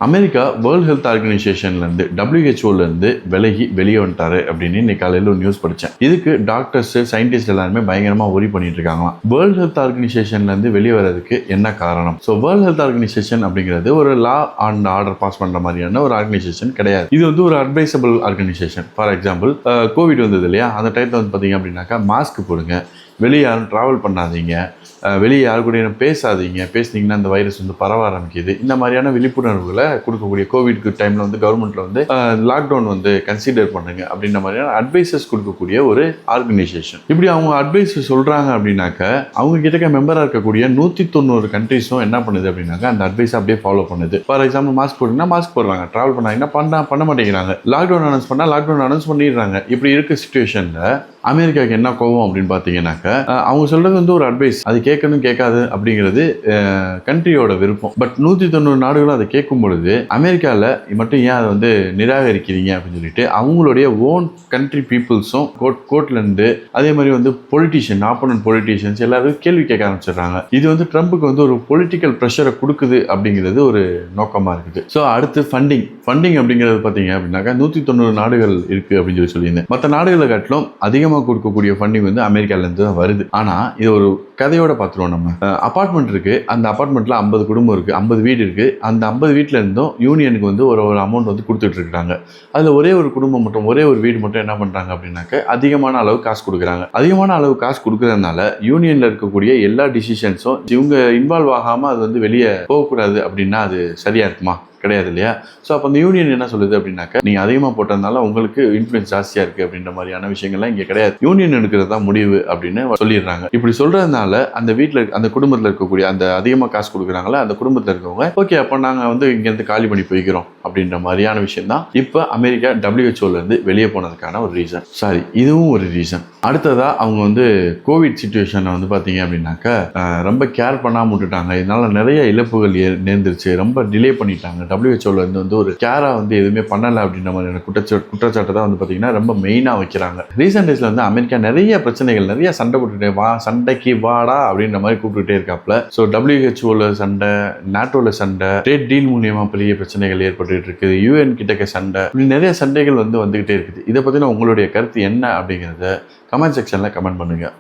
America world health ஆர்கனைசேஷன்லேருந்து WHO விலகி வெளியே வந்துட்டாரு அப்படின்னு இன்னைக்கு காலையில் ஒரு நியூஸ் படித்தேன். இதுக்கு டாக்டர்ஸ் சயின்டிஸ்ட் எல்லாருமே பயங்கரமாக ஒரி பண்ணிட்டு இருக்காங்களாம். வேர்ல்ட் ஹெல்த் ஆர்கனைசேஷன்லேருந்து வெளியே வர்றதுக்கு என்ன காரணம்? ஸோ வேர்ல்ட் ஹெல்த் ஆர்கனைசேஷன் அப்படிங்கிறது ஒரு லா அண்ட் ஆர்டர் பாஸ் பண்ணுற மாதிரியான ஒரு ஆர்கனைசேஷன் கிடையாது. இது வந்து ஒரு advisable organisation. For example Covid வந்தது இல்லையா, அந்த டைத்தில் வந்து பார்த்தீங்க அப்படின்னாக்கா மாஸ்க் போடுங்க, வெளியே யாரும் ட்ராவல் பண்ணாதீங்க, வெளியே யாரு கூட பேசாதீங்க, பேசுனீங்கன்னா அந்த வைரஸ் வந்து பரவ ஆரம்பிக்குது. இந்த மாதிரியான விழிப்புணர்வுகளை கொடுக்கக்கூடிய கோவிட்க்கு டைமில் வந்து கவர்மெண்ட்டில் வந்து லாக்டவுன் வந்து கன்சிடர் பண்ணுங்க அப்படின்ற மாதிரியான அட்வைசஸ் கொடுக்கக்கூடிய ஒரு ஆர்கனைசேஷன். இப்படி அவங்க அட்வைஸ் சொல்கிறாங்க அப்படின்னாக்க அவங்க கிட்டக்க மெம்பராக இருக்கக்கூடிய 190 கண்ட்ரீஸும் என்ன பண்ணுது அப்படின்னாக்கா அந்த அட்வைஸை அப்படியே ஃபாலோ பண்ணுது. ஃபார் எக்ஸாம்பிள் மாஸ்க் போடுங்கன்னா மாஸ்க் போடுறாங்க, ட்ராவல் பண்ணாங்கன்னா பண்ண மாட்டேங்கிறாங்க, லாக்டவுன் அனௌன்ஸ் பண்ணால் லாக்டவுன் அனௌன்ஸ் பண்ணிடுறாங்க. இப்படி இருக்க சுச்சுவேஷனில் அமெரிக்காவுக்கு என்ன கோவம் அப்படின்னு பார்த்தீங்கன்னாக்க அவங்க சொல்றது வந்து ஒரு அட்வைஸ், அது கேட்கணும் கேட்காது அப்படிங்கிறது கண்ட்ரியோட விருப்பம். பட் 190 நாடுகளும் அதை கேட்கும் பொழுது அமெரிக்காவில் மட்டும் ஏன் அதை வந்து நிராகரிக்கிறீங்க அப்படின்னு சொல்லிட்டு அவங்களுடைய ஓன் கண்ட்ரி பீப்புள்ஸும் கோர்ட்லேருந்து அதே மாதிரி வந்து ஆப்போனன்ட் பொலிட்டீஷியன்ஸ் எல்லாரும் கேள்வி கேட்க ஆரம்பிச்சிடுறாங்க. இது வந்து ட்ரம்ப்புக்கு வந்து ஒரு பொலிட்டிக்கல் ப்ரெஷரை கொடுக்குது அப்படிங்கிறது ஒரு நோக்கமாக இருக்குது. ஸோ அடுத்து ஃபண்டிங் அப்படிங்கிறது பார்த்தீங்க அப்படின்னாக்கா 190 நாடுகள் இருக்குது அப்படின்னு சொல்லியிருந்தேன். மற்ற நாடுகளை காட்டிலும் அதிகமாக கொடுக்கக்கூடிய ஃபண்டிங் வந்து அமெரிக்காலேருந்து தான் வருது. ஆனால் இது ஒரு கதையோட பார்த்துருவோம். நம்ம அப்பார்ட்மெண்ட் இருக்கு, அந்த அப்பார்ட்மெண்ட்ல 50 குடும்பம் இருக்கு, 50 வீடு இருக்கு. அந்த 50 வீட்டில இருந்தும் யூனியனுக்கு வந்து ஒரு அமௌண்ட் வந்து கொடுத்துட்டு இருக்காங்க. அதுல ஒரே ஒரு குடும்பம் மட்டும், ஒரே ஒரு வீடு மட்டும் என்ன பண்றாங்க அப்படின்னாக்க அதிகமான அளவு காசு கொடுக்குறாங்க. அதிகமான அளவு காசு கொடுக்கறதுனால யூனியன்ல இருக்கக்கூடிய எல்லா டிசிஷன்ஸும் இவங்க இன்வால்வ் ஆகாம அது வந்து வெளியே போகக்கூடாது அப்படின்னா அது சரியா இருக்குமா? கிடையாது இல்லையா? ஸோ அப்போ அந்த யூனியன் என்ன சொல்லுது அப்படின்னாக்க நீங்கள் அதிகமாக போட்டதுனால உங்களுக்கு இன்ஃப்ளூயன்ஸ் ஜாஸ்தியாக இருக்குது அப்படின்ற மாதிரியான விஷயங்கள்லாம் இங்கே கிடையாது, யூனியன் எடுக்கிறது தான் முடிவு அப்படின்னு சொல்லிடுறாங்க. இப்படி சொல்கிறதுனால அந்த வீட்டில் அந்த குடும்பத்தில் இருக்கக்கூடிய அந்த அதிகமாக காசு கொடுக்குறாங்களா அந்த குடும்பத்தில் இருக்கவங்க ஓகே அப்போ நாங்கள் வந்து இங்கேருந்து காலி பண்ணி போய்க்கிறோம் அப்படின்ற மாதிரியான விஷயம் தான் இப்போ அமெரிக்கா WHO வெளியே போனதுக்கான ஒரு ரீசன். இதுவும் ஒரு ரீசன். அடுத்ததாக அவங்க வந்து கோவிட் சிச்சுவேஷனை வந்து பார்த்தீங்க அப்படின்னாக்கா ரொம்ப கேர் பண்ணாமல் விட்டுட்டாங்க. இதனால நிறைய இழப்புகள் நேர்ந்துருச்சு, ரொம்ப டிலே பண்ணிட்டாங்க. WHO வந்து ஒரு கேரா வந்து எதுவுமே பண்ணலை அப்படின்ற மாதிரியான குற்றச்சாட்டை தான் வந்து பார்த்தீங்கன்னா ரொம்ப மெயினாக வைக்கிறாங்க. ரீசெண்ட் டேஸில் வந்து அமெரிக்கா நிறைய பிரச்சனைகள், நிறைய சண்டை போட்டுட்டே சண்டைக்கு வாடா அப்படின்ற மாதிரி கூப்பிட்டுட்டே இருக்காப்புல. ஸோ WHO சண்டை, நாட்டோல சண்டை, ட்ரேட் டீல் மூலியமாக பெரிய பிரச்சனைகள் ஏற்பட்டு இருக்குது, UN கிட்டக்க சண்டை, இப்படி நிறைய சண்டைகள் வந்துகிட்டே இருக்குது. இதை பற்றின உங்களுடைய கருத்து என்ன அப்படிங்கிறத கமெண்ட் செக்ஷனில் கமெண்ட் பண்ணுங்க.